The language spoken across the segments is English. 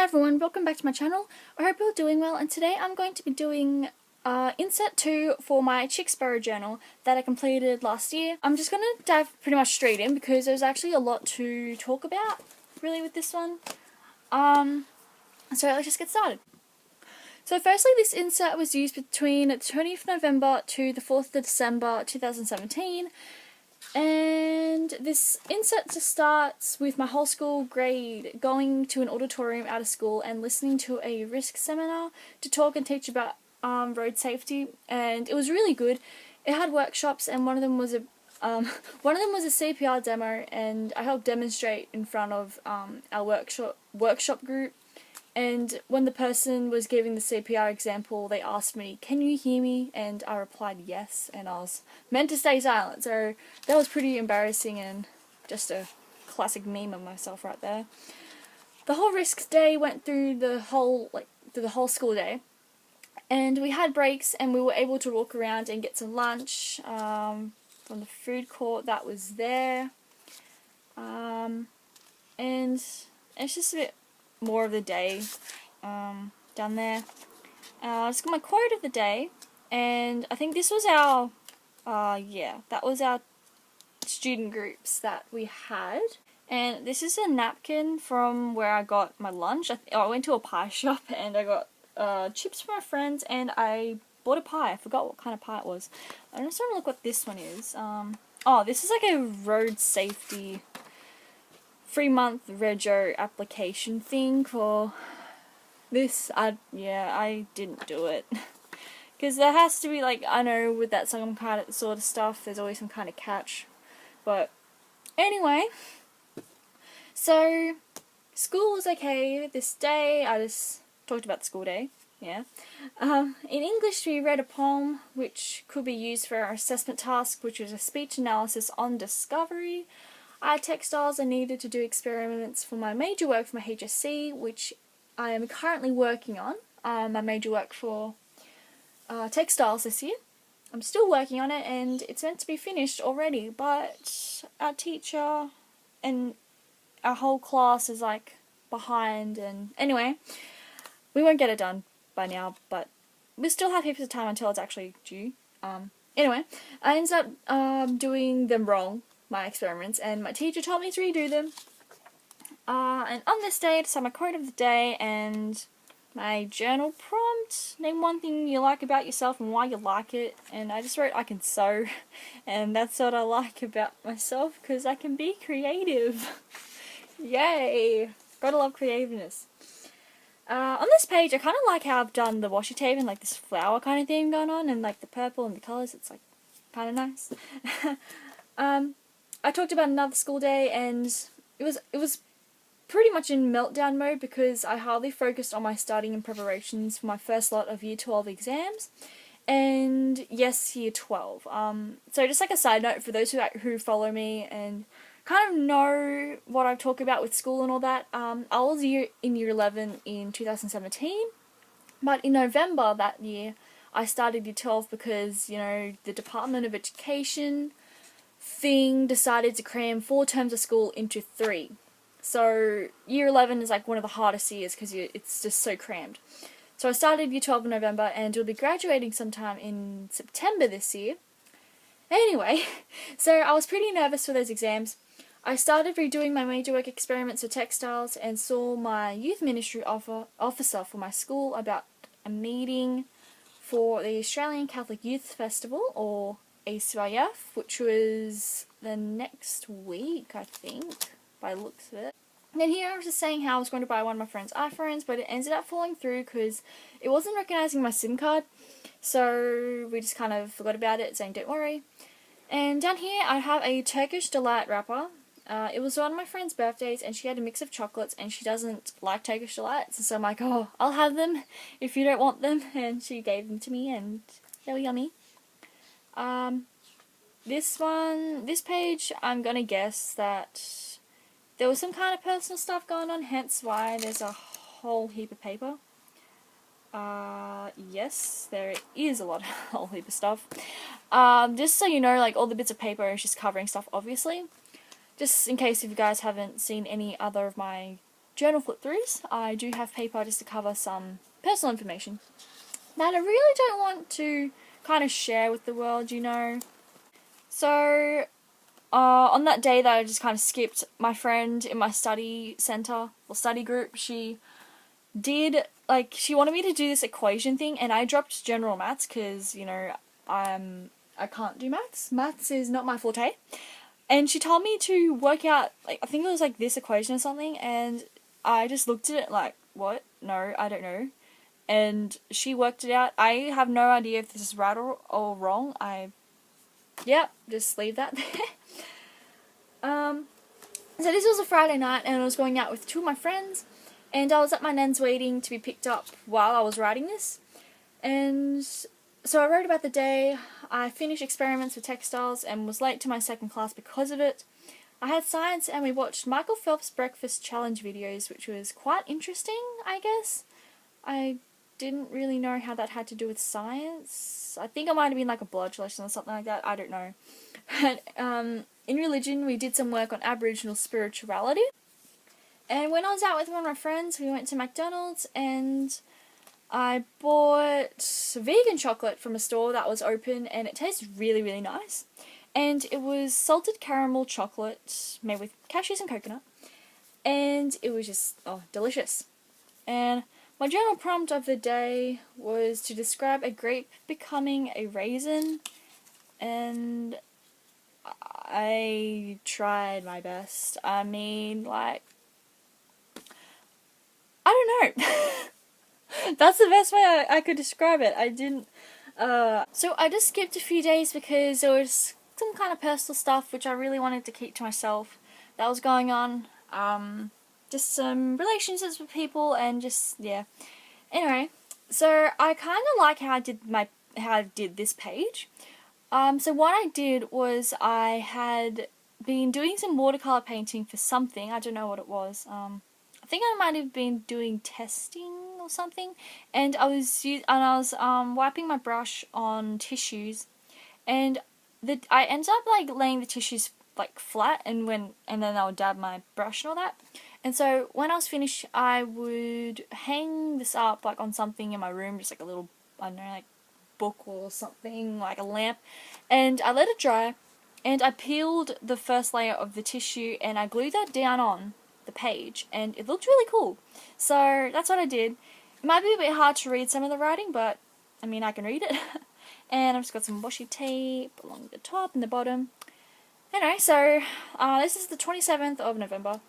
Hi everyone, welcome back to my channel. I hope you're doing well, and today I'm going to be doing insert 2 for my Chic Sparrow journal that I completed last year. I'm just going to dive pretty much straight in because there's actually a lot to talk about really with this one. So let's just get started. So firstly, this insert was used between the 20th November to the 4th of December 2017. And this insert just starts with my whole school grade going to an auditorium out of school and listening to a risk seminar to talk and teach about road safety, and it was really good. It had workshops, and one of them was a CPR demo, and I helped demonstrate in front of our workshop group. And when the person was giving the CPR example, they asked me, "Can you hear me?" And I replied yes, and I was meant to stay silent. So that was pretty embarrassing and just a classic meme of myself right there. The whole risk day went through the whole school day, and we had breaks, and we were able to walk around and get some lunch from the food court that was there. And it's just a bit more of the day down there. I just got my quote of the day, and I think this was our that was our student groups that we had. And this is a napkin from where I got my lunch. I went to a pie shop and I got chips for my friends, and I bought a pie. I forgot what kind of pie it was. I just want to look what this one is. Oh, this is like a road safety 3-month rego application thing for this. I didn't do it because there has to be, like, I know with that some kind of sort of stuff there's always some kind of catch. But anyway, so school was okay this day. I just talked about the school day. In English we read a poem which could be used for our assessment task, which was a speech analysis on discovery. I had textiles and needed to do experiments for my major work for my HSC, which I am currently working on. My major work for textiles this year. I'm still working on it, and it's meant to be finished already, but our teacher and our whole class is like behind, and anyway, we won't get it done by now, but we still have heaps of time until it's actually due. Anyway, I ended up doing them wrong, my experiments, and my teacher told me to redo them. And on this day, I decided my quote of the day and my journal prompt. Name one thing you like about yourself and why you like it. And I just wrote I can sew, and that's what I like about myself, because I can be creative. Yay! Gotta love creativeness. On this page, I kind of like how I've done the washi tape and like this flower kind of theme going on, and like the purple and the colours. It's like kind of nice. I talked about another school day, and it was pretty much in meltdown mode because I hardly focused on my studying and preparations for my first lot of Year 12 exams, and yes, Year 12. So just like a side note for those who follow me and kind of know what I talk about with school and all that, I was in Year 11 in 2017, but in November that year I started Year 12 because, you know, the Department of Education thing decided to cram 4 terms of school into 3. So Year 11 is like one of the hardest years because it's just so crammed. So I started Year 12 in November, and we'll be graduating sometime in September this year. Anyway, so I was pretty nervous for those exams. I started redoing my major work experiments for textiles and saw my youth ministry officer for my school about a meeting for the Australian Catholic Youth Festival, or ACYF, which was the next week, I think, by the looks of it. And then here I was just saying how I was going to buy one of my friend's iPhones, but it ended up falling through because it wasn't recognising my SIM card, so we just kind of forgot about it, saying don't worry. And down here I have a Turkish Delight wrapper. It was one of my friend's birthdays, and she had a mix of chocolates, and she doesn't like Turkish Delights, so I'm like, oh, I'll have them if you don't want them, and she gave them to me, and they were yummy. This page, I'm gonna guess that there was some kind of personal stuff going on, hence why there's a whole heap of paper. Yes, there is a whole heap of stuff. Just so you know, like, all the bits of paper is just covering stuff, obviously. Just in case if you guys haven't seen any other of my journal flip-throughs, I do have paper just to cover some personal information that I really don't want to kind of share with the world, you know. So, on that day that I just kind of skipped, my friend in my study center, or study group, she did, like, she wanted me to do this equation thing, and I dropped general maths, because, you know, I can't do maths. Maths is not my forte. And she told me to work out, like, I think it was like this equation or something, and I just looked at it like, what? No, I don't know. And she worked it out. I have no idea if this is right or wrong. Just leave that there. So this was a Friday night, and I was going out with two of my friends, and I was at my nan's waiting to be picked up while I was writing this. And so I wrote about the day. I finished experiments with textiles and was late to my second class because of it. I had science, and we watched Michael Phelps' breakfast challenge videos, which was quite interesting, I guess. I didn't really know how that had to do with science. I think it might have been like a biology lesson or something like that. I don't know. But in religion, we did some work on Aboriginal spirituality. And when I was out with one of my friends, we went to McDonald's, and I bought vegan chocolate from a store that was open, and it tasted really, really nice. And it was salted caramel chocolate made with cashews and coconut. And it was just, delicious. And my journal prompt of the day was to describe a grape becoming a raisin. And I tried my best. I mean, like, I don't know. That's the best way I could describe it. I didn't, so I just skipped a few days because there was some kind of personal stuff which I really wanted to keep to myself that was going on. Just some relationships with people and just, yeah. Anyway, so I kind of like how I did this page. So what I did was I had been doing some watercolor painting for something. I don't know what it was. I think I might have been doing testing or something, and I was wiping my brush on tissues, and I ended up like laying the tissues like flat, and then I would dab my brush and all that. And so when I was finished, I would hang this up like on something in my room, just like a little, I don't know, like book or something, like a lamp, and I let it dry, and I peeled the first layer of the tissue and I glued that down on the page, and it looked really cool. So that's what I did. It might be a bit hard to read some of the writing, but I mean, I can read it. And I've just got some washi tape along the top and the bottom. Anyway, so this is the 27th of November,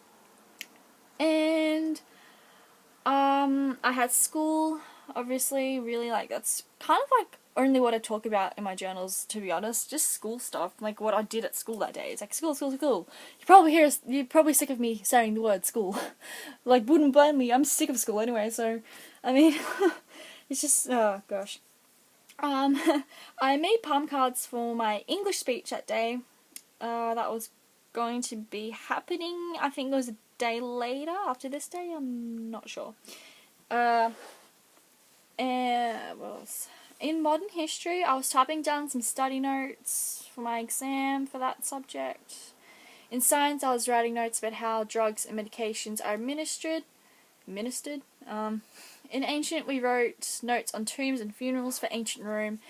and I had school, obviously. Really, like, that's kind of like only what I talk about in my journals, to be honest. Just school stuff, like what I did at school that day. It's like school, school, school. You're probably sick of me saying the word school. Like, wouldn't blame me. I'm sick of school anyway. So, I mean, it's just, oh gosh. I made palm cards for my English speech that day. That was going to be happening, I think it was a day later, after this day, I'm not sure. And what else? In modern history, I was typing down some study notes for my exam for that subject. In science, I was writing notes about how drugs and medications are administered. In ancient, we wrote notes on tombs and funerals for ancient Rome.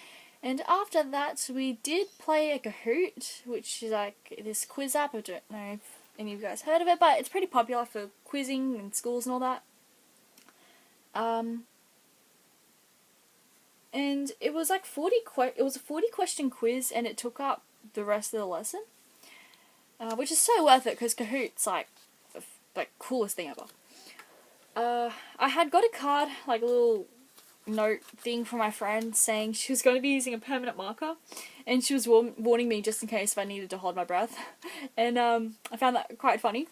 And after that, we did play a Kahoot, which is like this quiz app. I don't know if any of you guys heard of it, but it's pretty popular for quizzing in schools and all that. And it was like it was a 40 question quiz, and it took up the rest of the lesson, which is so worth it because Kahoot's like the coolest thing ever. I had got a card, like a little note thing from my friend saying she was going to be using a permanent marker, and she was warning me just in case if I needed to hold my breath. And I found that quite funny,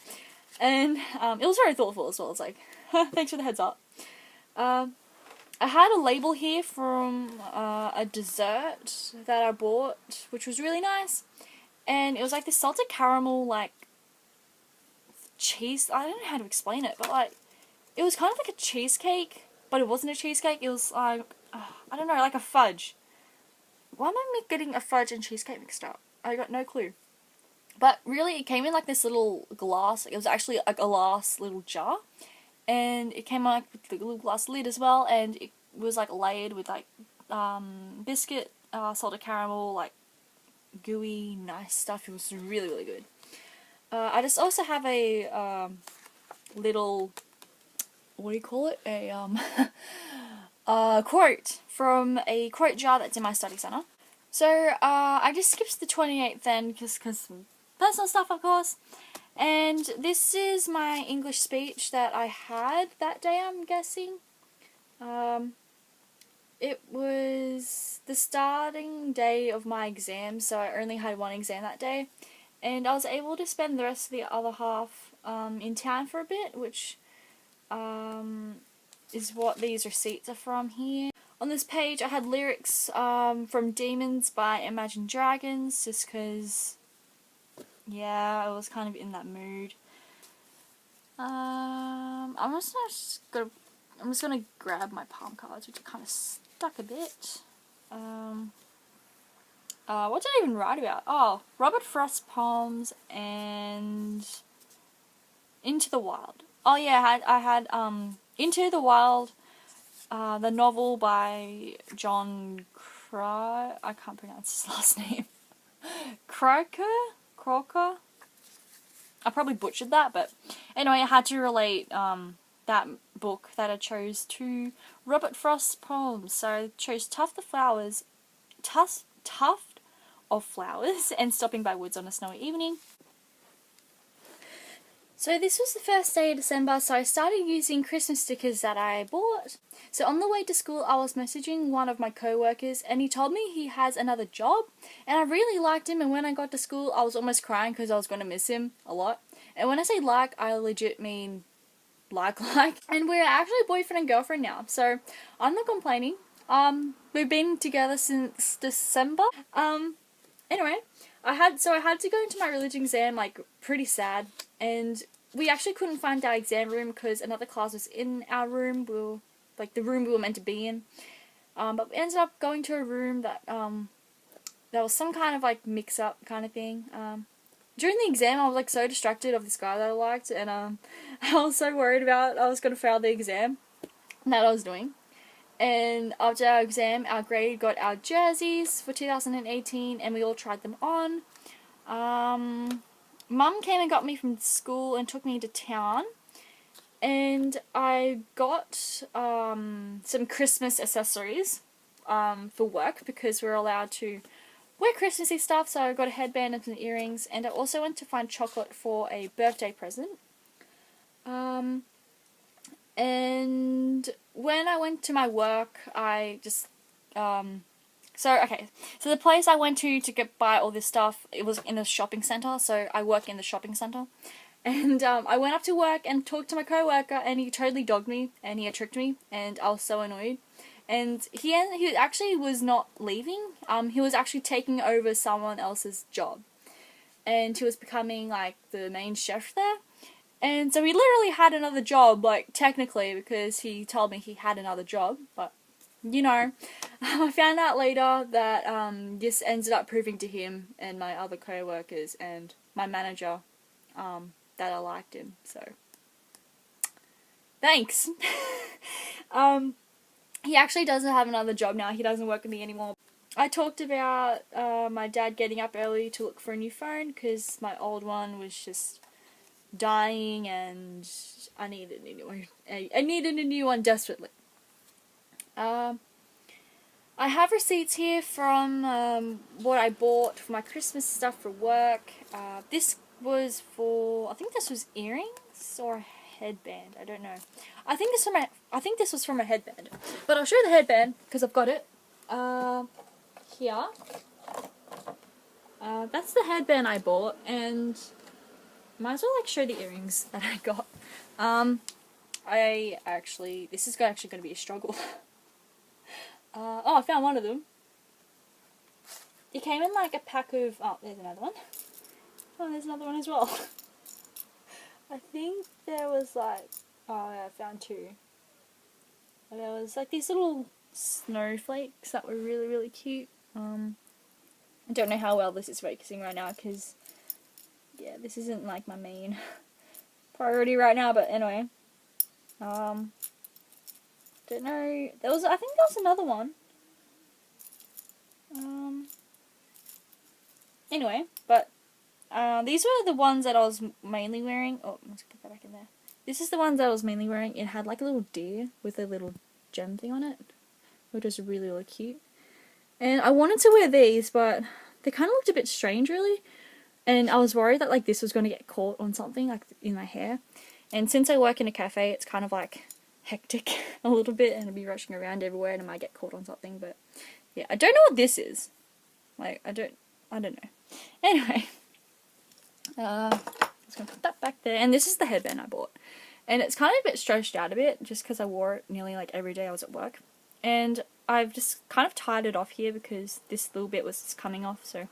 and it was very thoughtful as well. It's like, thanks for the heads up. I had a label here from a dessert that I bought, which was really nice, and it was like this salted caramel, like cheese. I don't know how to explain it, but like it was kind of like a cheesecake, but it wasn't a cheesecake. It was like I don't know, like a fudge. Why am I getting a fudge and cheesecake mixed up? I got no clue. But really, it came in like this little glass. It was actually a glass little jar, and it came like with the little glass lid as well. And it was like layered with like biscuit, salted caramel, like gooey, nice stuff. It was really, really good. I just also have a little, what do you call it? A quote from a quote jar that's in my study center. So I just skipped the 28th then, because personal stuff, of course. And this is my English speech that I had that day, I'm guessing. It was the starting day of my exam, so I only had one exam that day. And I was able to spend the rest of the other half in town for a bit, which is what these receipts are from here. On this page I had lyrics from Demons by Imagine Dragons, just because, yeah, I was kind of in that mood. I'm just gonna grab my palm cards, which are kind of stuck a bit. What did I even write about? Oh, Robert Frost's poems and Into the Wild. Oh yeah, I had Into the Wild, the novel by John I can't pronounce his last name. Crocker? I probably butchered that, but anyway, I had to relate that book that I chose to Robert Frost's poems. So I chose Tuft of Flowers and Stopping by Woods on a Snowy Evening. So this was the first day of December, so I started using Christmas stickers that I bought. So on the way to school, I was messaging one of my co-workers, and he told me he has another job, and I really liked him, and when I got to school, I was almost crying because I was going to miss him a lot. And when I say like, I legit mean like. And we're actually boyfriend and girlfriend now, so I'm not complaining. We've been together since December. Anyway, I had to go into my religion exam, like, pretty sad, and we actually couldn't find our exam room because another class was in our room, the room we were meant to be in, but we ended up going to a room that, there was some kind of, like, mix-up kind of thing. During the exam, I was, like, so distracted of this guy that I liked, and, I was so worried about I was going to fail the exam that I was doing. And after our exam, our grade got our jerseys for 2018, and we all tried them on. Mum came and got me from school and took me to town, and I got some Christmas accessories for work, because we're allowed to wear Christmassy stuff. So I got a headband and some earrings, and I also went to find chocolate for a birthday present. And when I went to my work, I just, so the place I went to buy all this stuff, it was in a shopping centre, so I work in the shopping centre. And, I went up to work and talked to my co-worker, and he totally dogged me, and he had tricked me, and I was so annoyed. And he actually was not leaving, he was actually taking over someone else's job. And he was becoming, like, the main chef there. And so he literally had another job, like, technically, because he told me he had another job, but, you know, I found out later that, this ended up proving to him and my other co-workers and my manager, that I liked him, so, thanks! He actually doesn't have another job now, he doesn't work with me anymore. I talked about, my dad getting up early to look for a new phone, because my old one was just dying, and I needed a new one desperately. I have receipts here from what I bought for my Christmas stuff for work. This was for, I think this was earrings or a headband. I don't know. I think this was from a headband. But I'll show you the headband because I've got it. Here. That's the headband I bought, and might as well, like, show the earrings that I got. This is actually going to be a struggle. I found one of them. It came in, like, a pack of, there's another one. Oh, there's another one as well. I think there was, like, I found two. There was, like, these little snowflakes that were really, really cute. I don't know how well this is focusing right now, because yeah, this isn't like my main priority right now, but anyway. Don't know, I think there was another one. Anyway, but these were the ones that I was mainly wearing. Oh, let's put that back in there. This is the ones that I was mainly wearing. It had like a little deer with a little gem thing on it, which was really, really cute. And I wanted to wear these, but they kind of looked a bit strange, really. And I was worried that like this was going to get caught on something, like in my hair. And since I work in a cafe, it's kind of like hectic a little bit, and I'll be rushing around everywhere, and I might get caught on something. But yeah, I don't know what this is. Like I don't know. Anyway, I'm just gonna put that back there. And this is the headband I bought, and it's kind of a bit stretched out a bit, just because I wore it nearly like every day I was at work. And I've just kind of tied it off here because this little bit was coming off. So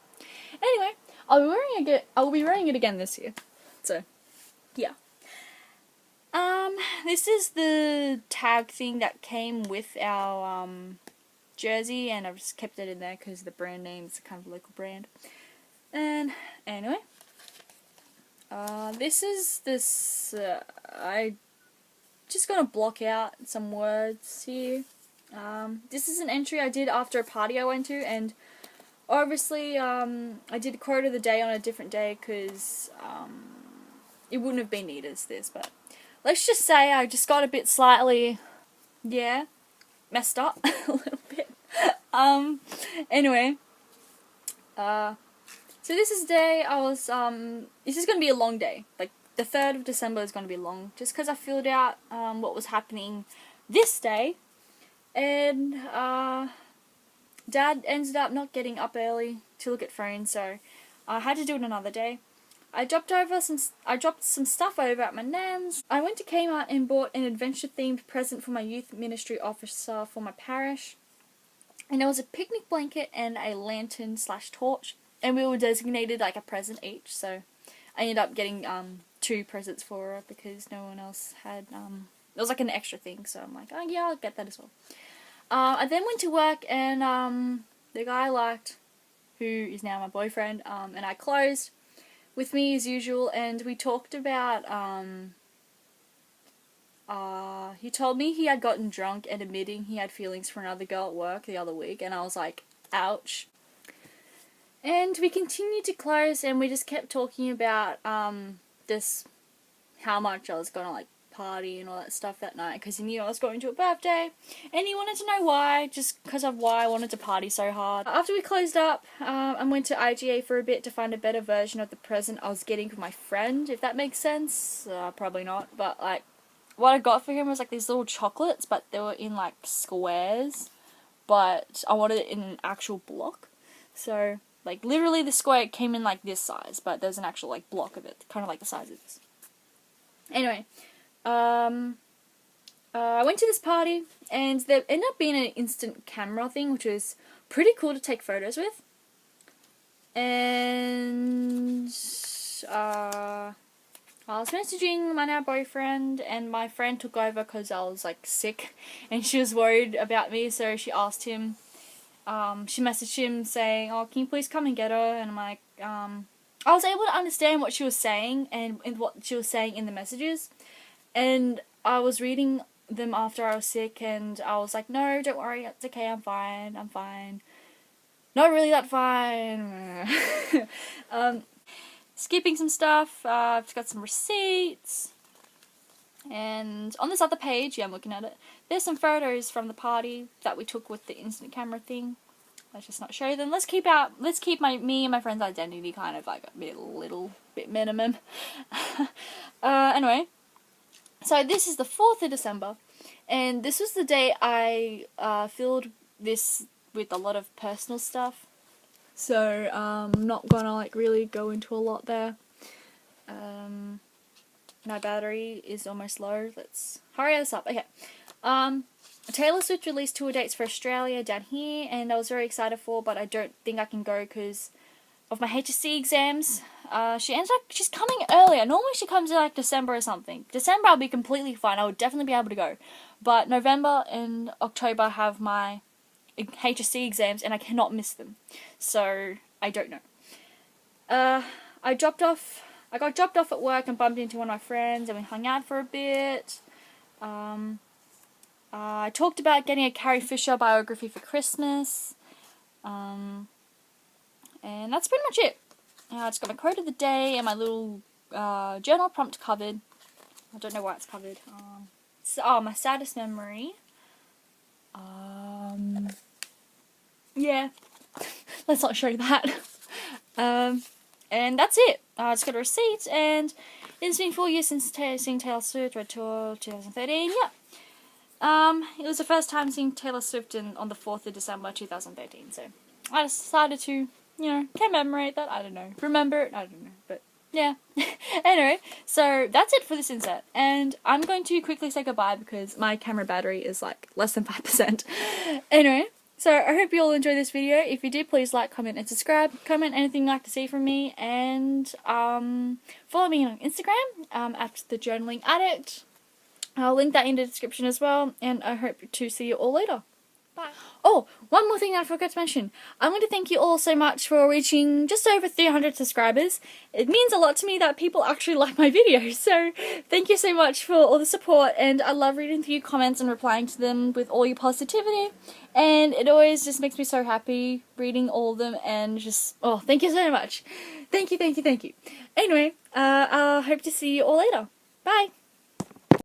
anyway, I'll be wearing it again this year. So yeah. This is the tag thing that came with our jersey, and I've just kept it in there because the brand name is kind of a local brand. And anyway, I just gonna block out some words here. This is an entry I did after a party I went to, and obviously I did a quote of the day on a different day because it wouldn't have been neat as this, but let's just say I just got a bit slightly, yeah, messed up a little bit. Anyway, so this is the day I was, this is going to be a long day. Like, the 3rd of December is going to be long, just because I filled out, what was happening this day, and, Dad ended up not getting up early to look at phones, so I had to do it another day. I dropped some stuff over at my nan's. I went to Kmart and bought an adventure-themed present for my youth ministry officer for my parish. And there was a picnic blanket and a lantern/torch. And we were designated like a present each, so I ended up getting 2 presents for her because no one else had, it was like an extra thing, so I'm like, oh yeah, I'll get that as well. I then went to work, and the guy I liked, who is now my boyfriend, and I closed with me as usual, and we talked about, he told me he had gotten drunk and admitting he had feelings for another girl at work the other week, and I was like, ouch. And we continued to close, and we just kept talking about, just how much I was gonna, like, party and all that stuff that night, because he knew I was going to a birthday, and he wanted to know why, just because of why I wanted to party so hard. After we closed up, I went to IGA for a bit to find a better version of the present I was getting for my friend, if that makes sense. Probably not, but like, what I got for him was like these little chocolates, but they were in like squares, but I wanted it in an actual block. So like literally the square came in like this size, but there's an actual like block of it, kind of like the size of this. Anyway, I went to this party, and there ended up being an instant camera thing, which was pretty cool to take photos with. And I was messaging my now boyfriend, and my friend took over because I was like sick, and she was worried about me, so she asked him. She messaged him saying, "Oh, can you please come and get her?" And I'm like, I was able to understand what she was saying and what she was saying in the messages, and I was reading them after I was sick, and I was like, no, don't worry, it's okay, I'm fine. Not really that fine. Skipping some stuff, I've got some receipts, and on this other page, yeah, I'm looking at it, there's some photos from the party that we took with the instant camera thing. Let's just not show them. Let's keep me and my friend's identity kind of like a little bit minimum. Anyway, so this is the 4th of December, and this was the day I filled this with a lot of personal stuff. So I'm not gonna like really go into a lot there. My battery is almost low. Let's hurry this up. Okay. Taylor Swift released tour dates for Australia down here, and I was very excited for, but I don't think I can go because of my HSC exams. She's coming earlier. Normally she comes in like December or something. December I'll be completely fine. I would definitely be able to go. But November and October have my HSC exams, and I cannot miss them. So I don't know. I dropped off I got dropped off at work and bumped into one of my friends and we hung out for a bit. I talked about getting a Carrie Fisher biography for Christmas. And that's pretty much it. I just got my quote of the day and my little journal prompt covered. I don't know why it's covered. My saddest memory. Yeah. Let's not show that. And that's it. I just got a receipt, and it's been 4 years since seeing Taylor Swift, Red Tour 2013. Yeah. It was the first time seeing Taylor Swift on the 4th of December 2013, so I decided to, commemorate that. I don't know. Remember it? I don't know. But, yeah. Anyway, so that's it for this insert. And I'm going to quickly say goodbye because my camera battery is like less than 5%. Anyway, so I hope you all enjoyed this video. If you did, please like, comment, and subscribe. Comment anything you'd like to see from me. And follow me on Instagram at The Journaling Addict. I'll link that in the description as well. And I hope to see you all later. Bye. Oh, one more thing that I forgot to mention. I want to thank you all so much for reaching just over 300 subscribers. It means a lot to me that people actually like my videos, so thank you so much for all the support, and I love reading through your comments and replying to them with all your positivity, and it always just makes me so happy reading all of them, and just, thank you so much. Thank you. Anyway, I hope to see you all later. Bye.